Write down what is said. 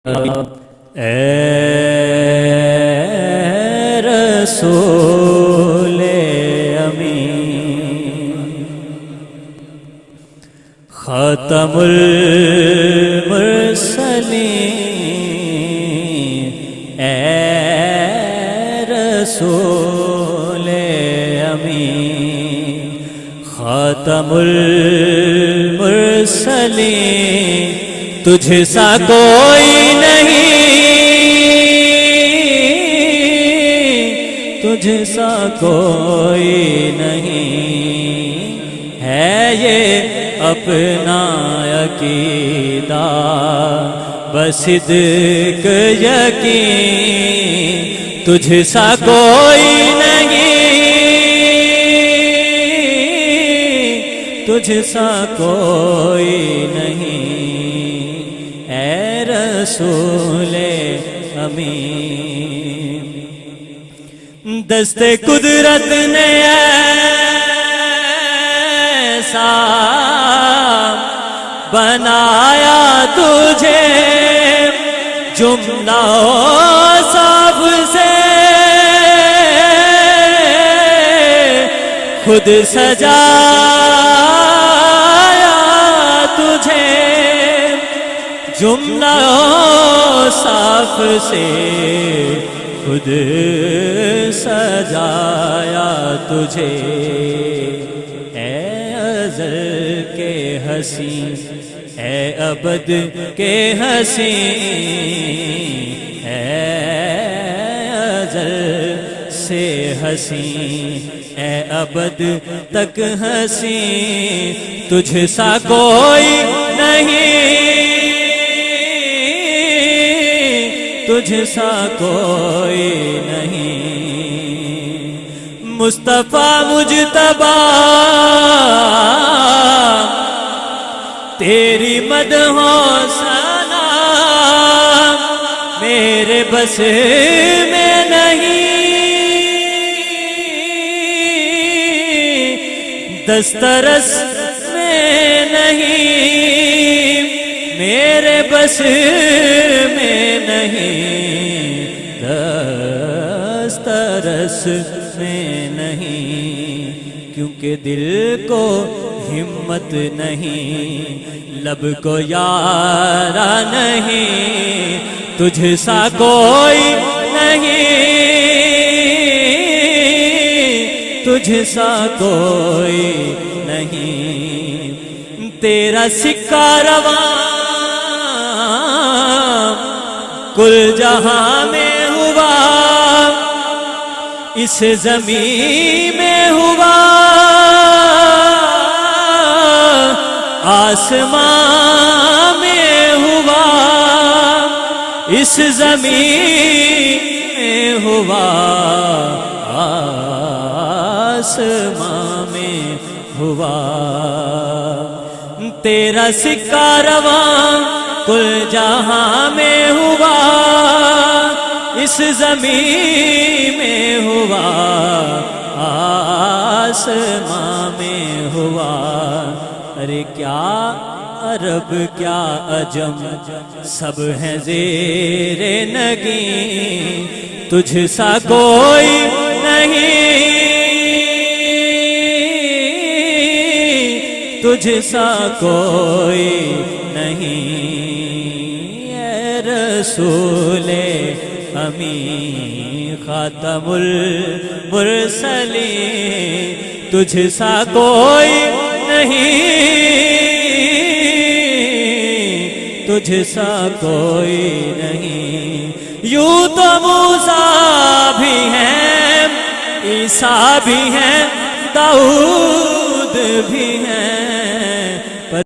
اے رسول امین خاتم المرسلین اے رسول امین خاتم المرسلین تجھ سا کوئی نہیں، تجھ سا کوئی نہیں ہے یہ اپنا عقیدہ بصدق یقین تجھ سا کوئی نہیں، تجھ سا کوئی نہیں اے رسول امین دست قدرت نے ایسا بنایا تجھے جملہ صاف سے خود سجایا تجھے جملہ صاف سے خود سجایا تجھے اے ازل کے حسین اے ابد کے حسین اے ازل سے حسین اے ابد تک حسین تجھ سا کوئی نہیں، تجھ سا کوئی نہیں مصطفیٰ مجتبی تیری مدحوں سلام میرے بس میں نہیں دسترس میں نہیں میرے بس میں نہیں دسترس میں نہیں کیونکہ دل کو ہمت نہیں لب کو یارا نہیں تجھ سا کوئی نہیں، تجھ سا کوئی نہیں تیرا سکہ رواں کل جہاں میں ہوا اس زمین میں ہوا آسمان میں ہوا اس زمین میں ہوا آسمان میں ہوا تیرا سکہ رواں کل جہاں میں ہوا اس زمین میں ہوا آسمان میں ہوا ارے کیا عرب کیا عجم سب ہیں زیر نگین تجھ سا کوئی نہیں، تجھ سا کوئی نہیں اے رسول امین خاتم المرسلین تجھ سا کوئی نہیں، تجھ سا کوئی نہیں یوں تو موسیٰ بھی ہیں عیسیٰ بھی ہیں داؤد بھی ہیں